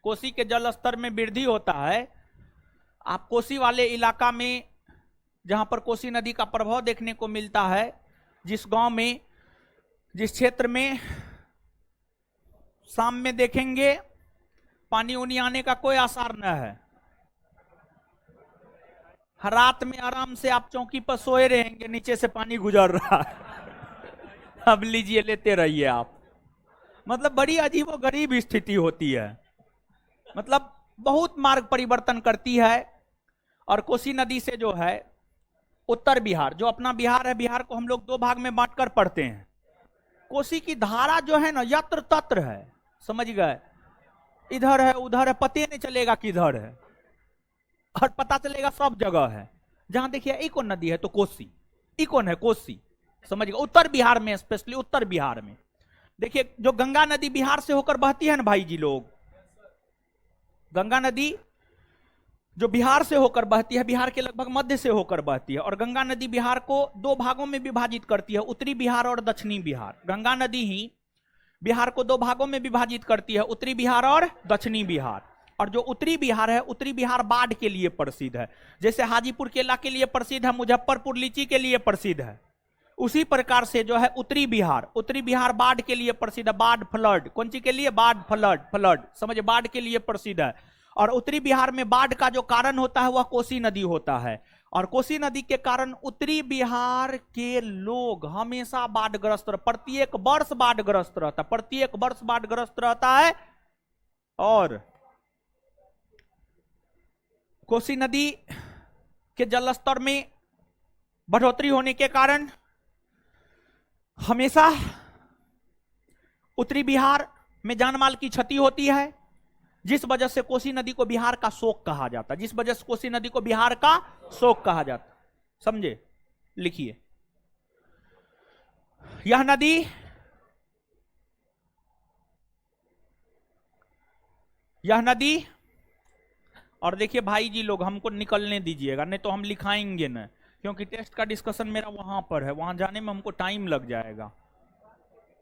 कोसी के जल स्तर में वृद्धि होता है, आप कोसी वाले इलाका में जहां पर कोसी नदी का प्रभाव देखने को मिलता है, जिस गांव में, जिस क्षेत्र में शाम में देखेंगे पानी उनी आने का कोई आसार न है, रात में आराम से आप चौकी पर सोए रहेंगे, नीचे से पानी गुजर रहा है। अब लीजिए, लेते रहिए आप। मतलब बड़ी अजीबो गरीब स्थिति होती है, मतलब बहुत मार्ग परिवर्तन करती है। और कोसी नदी से जो है उत्तर बिहार, जो अपना बिहार है, बिहार को हम लोग दो भाग में बांटकर पढ़ते हैं। कोसी की धारा जो है ना, यत्र तत्र है, समझ गए। इधर है उधर है, पते नहीं चलेगा किधर है, और पता चलेगा सब जगह है। जहां देखिए एक और नदी है तो कोसी, ई कौन है, कोसी, समझिएगा। उत्तर बिहार में, स्पेशली उत्तर बिहार में देखिए, जो गंगा नदी बिहार से होकर बहती है ना भाई जी लोग, गंगा नदी जो बिहार से होकर बहती है, बिहार के लगभग मध्य से होकर बहती है, और गंगा नदी बिहार को दो भागों में विभाजित करती है, उत्तरी बिहार और दक्षिणी बिहार। गंगा नदी ही बिहार को दो भागों में विभाजित करती है, उत्तरी बिहार और दक्षिणी बिहार। और जो उत्तरी बिहार है, उत्तरी बिहार बाढ़ के लिए प्रसिद्ध है। जैसे हाजीपुर केला के लिए प्रसिद्ध है, मुजफ्फरपुर लीची के लिए प्रसिद्ध है, उसी प्रकार से जो है उत्तरी बिहार बाढ़ के लिए प्रसिद्ध है। बाढ़, फ्लड, कौन सी के लिए, बाढ़, फ्लड समझे, बाढ़ के लिए प्रसिद्ध है। और उत्तरी बिहार में बाढ़ का जो कारण होता है वह कोसी नदी होता है, और कोसी नदी के कारण उत्तरी बिहार के लोग हमेशा बाढ़ग्रस्त, प्रत्येक वर्ष बाढ़ग्रस्त रहता, प्रत्येक वर्ष बाढ़ग्रस्त रहता है। और कोसी नदी के जलस्तर में बढ़ोतरी होने के कारण हमेशा उत्तरी बिहार में जानमाल की क्षति होती है, जिस वजह से कोसी नदी को बिहार का शोक कहा जाता है, जिस वजह से कोसी नदी को बिहार का शोक कहा जाता, समझे। लिखिए, यह नदी और देखिए भाई जी लोग, हमको निकलने दीजिएगा, नहीं तो हम लिखाएंगे ना, क्योंकि टेस्ट का डिस्कशन मेरा वहां पर है, वहां जाने में हमको टाइम लग जाएगा,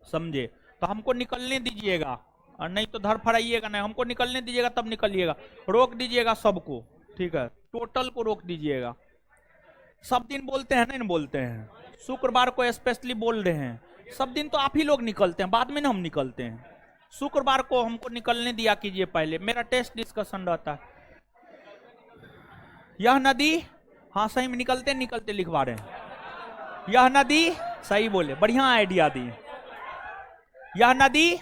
समझे। तो हमको निकलने दीजिएगा, और नहीं तो धर फराइएगा नहीं, हमको निकलने दीजिएगा तब निकलिएगा, रोक दीजिएगा सबको, ठीक है, टोटल को रोक दीजिएगा। सब दिन बोलते हैं, नहीं बोलते हैं, शुक्रवार को स्पेशली बोल रहे हैं, सब दिन तो आप ही लोग निकलते हैं, बाद में ना हम निकलते हैं। शुक्रवार को हमको निकलने दिया कीजिए, पहले मेरा टेस्ट डिस्कशन रहता है। यह नदी, हाँ सही में निकलते लिखवा रहे हैं। यह नदी, सही बोले, बढ़िया आइडिया दिए। यह नदी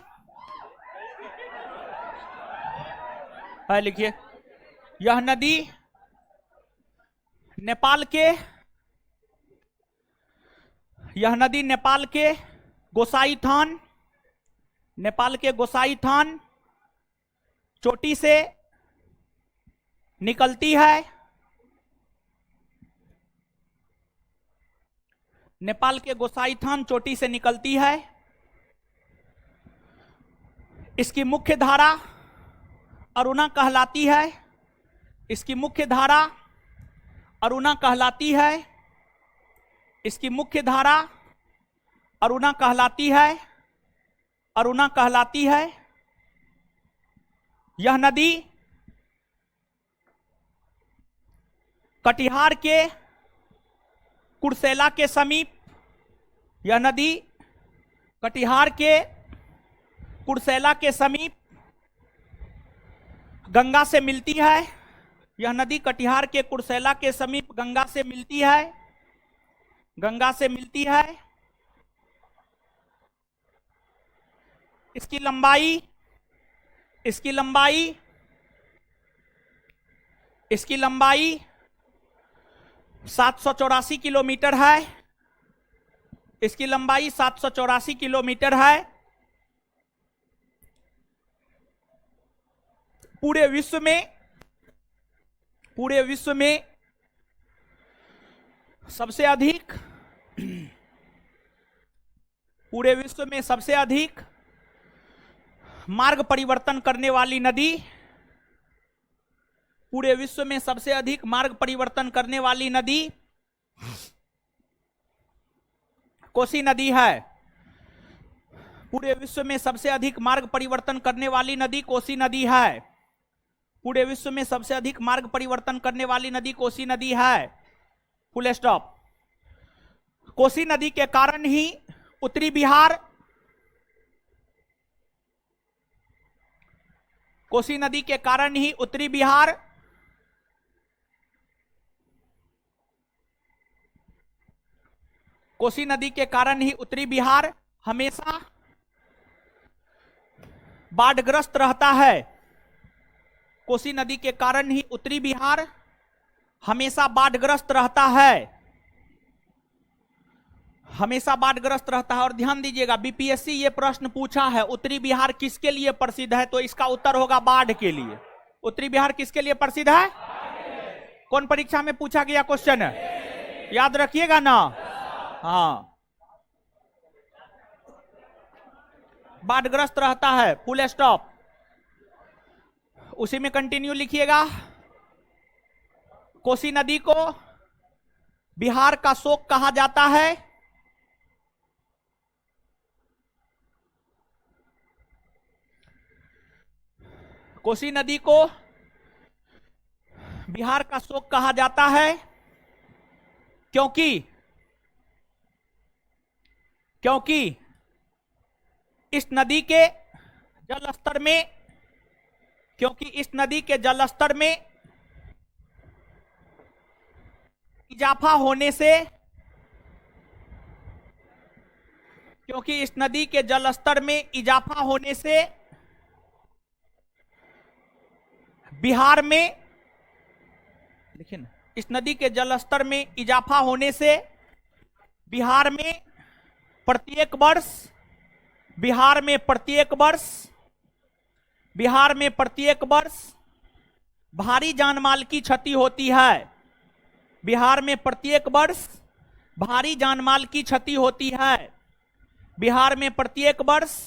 है, लिखिए, यह नदी नेपाल के गोसाई थान चोटी से निकलती है। नेपाल के गोसाई थान चोटी से निकलती है। इसकी मुख्य धारा अरुणा कहलाती है। इसकी मुख्य धारा अरुणा कहलाती है। इसकी मुख्य धारा अरुणा कहलाती है। अरुणा कहलाती है। यह नदी कटिहार के कुर्सेला के समीप, यह नदी कटिहार के कुर्सेला के समीप गंगा से मिलती है। यह नदी कटिहार के कुर्सेला के समीप गंगा से मिलती है। गंगा से मिलती है। इसकी लंबाई 784 किलोमीटर है। इसकी लंबाई 784 किलोमीटर है। पूरे विश्व में सबसे अधिक मार्ग परिवर्तन करने वाली नदी, पूरे विश्व में सबसे अधिक मार्ग परिवर्तन करने वाली नदी कोसी नदी है। पूरे विश्व में सबसे अधिक मार्ग परिवर्तन करने वाली नदी कोसी नदी है। पूरे विश्व में सबसे अधिक मार्ग परिवर्तन करने वाली नदी कोसी नदी है। Full stop. कोसी नदी के कारण ही उत्तरी बिहार, कोसी नदी के कारण ही उत्तरी बिहार कोसी नदी के कारण ही उत्तरी बिहार हमेशा बाढ़ग्रस्त रहता है। कोसी नदी के कारण ही उत्तरी बिहार हमेशा बाढ़ग्रस्त रहता है। हमेशा बाढ़ग्रस्त रहता है। और ध्यान दीजिएगा, बीपीएससी ये प्रश्न पूछा है, उत्तरी बिहार किसके लिए प्रसिद्ध है, तो इसका उत्तर होगा बाढ़ के लिए। उत्तरी बिहार किसके लिए प्रसिद्ध है? कौन परीक्षा में पूछा गया क्वेश्चन है, याद रखिएगा ना। हाँ, बाढ़ग्रस्त रहता है, फुल स्टॉप। उसी में कंटिन्यू लिखिएगा। कोसी नदी को बिहार का शोक कहा जाता है। कोसी नदी को बिहार का शोक कहा जाता है क्योंकि इस नदी के जलस्तर में इजाफा होने से, क्योंकि इस नदी के जलस्तर में इजाफा होने से बिहार में, देखिए ना, इस नदी के जलस्तर में इजाफा होने से बिहार में प्रत्येक वर्ष भारी जानमाल की क्षति होती है। बिहार में प्रत्येक वर्ष भारी जानमाल की क्षति होती है। बिहार में प्रत्येक वर्ष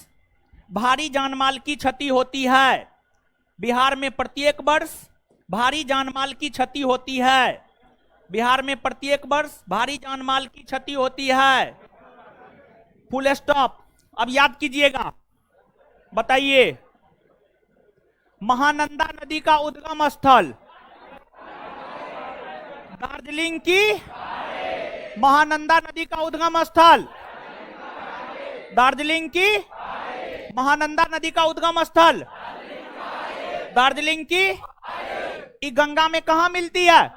भारी जानमाल की क्षति होती है। बिहार में प्रत्येक वर्ष भारी जानमाल की क्षति होती है। बिहार में प्रत्येक वर्ष भारी जानमाल की क्षति होती है। Full stop. अब याद कीजिएगा, बताइए, महानंदा नदी का उद्गम स्थल दार्जिलिंग की, महानंदा नदी का उद्गम स्थल दार्जिलिंग की, महानंदा नदी का उद्गम स्थल दार्जिलिंग की। ये गंगा में कहां मिलती है?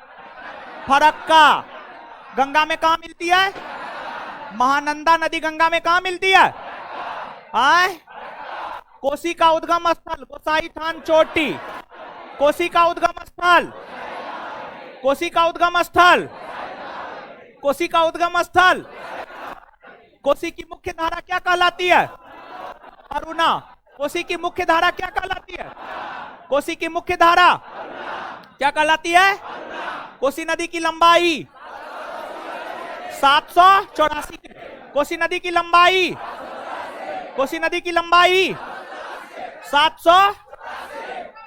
फरक्का। गंगा में कहां मिलती है? महानंदा नदी गंगा में कहां मिलती है? कोसी का उद्गम स्थल गोसाई थान चोटी। कोसी का उद्गम स्थल, कोसी का उद्गम स्थल, कोसी का उद्गम स्थल। कोसी की मुख्य धारा क्या कहलाती है? अरुणा। कोसी की मुख्य धारा क्या कहलाती है? कोसी की मुख्य धारा क्या कहलाती है? कोसी नदी की लंबाई 784। कोसी नदी की लंबाई, कोसी नदी की लंबाई 700।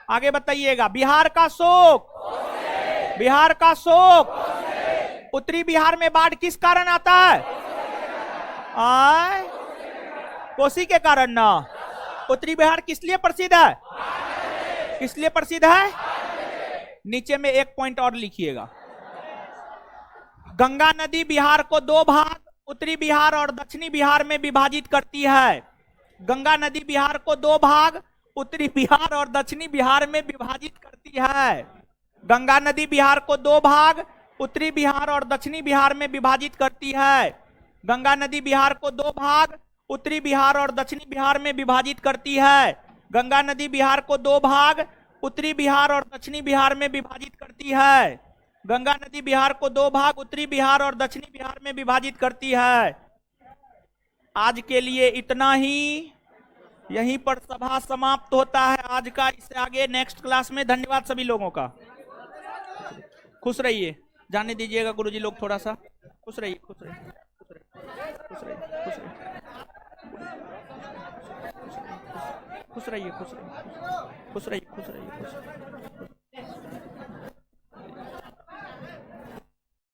आगे बताइएगा। बिहार का शोक, बिहार का शोक। उत्तरी बिहार में बाढ़ किस कारण आता है? कोसी के कारण ना। उत्तरी बिहार किस लिए प्रसिद्ध है? किस लिए प्रसिद्ध है? नीचे में एक पॉइंट और लिखिएगा। गंगा नदी बिहार को दो भाग, उत्तरी बिहार और दक्षिणी बिहार में विभाजित करती है। गंगा नदी बिहार को दो भाग, उत्तरी बिहार और दक्षिणी बिहार में विभाजित करती है। गंगा नदी बिहार को दो भाग, उत्तरी बिहार और दक्षिणी बिहार में विभाजित करती है। गंगा नदी बिहार को दो भाग, उत्तरी बिहार और दक्षिणी बिहार में विभाजित करती है। गंगा नदी बिहार को दो भाग, उत्तरी बिहार और दक्षिणी बिहार में विभाजित करती है। गंगा नदी बिहार को दो भाग, उत्तरी बिहार और दक्षिणी बिहार में विभाजित करती है। आज के लिए इतना ही, यहीं पर सभा समाप्त होता है आज का। इससे आगे नेक्स्ट क्लास में। धन्यवाद सभी लोगों का। खुश रहिए, जाने दीजिएगा गुरुजी लोग थोड़ा सा। खुश रहिए, खुश रहिए, खुश रहिए, खुश रहिए, खुश रहिए, खुश रहिए, खुश रहिए, खुश रहिए, खुश रहिए, खुश रहिए।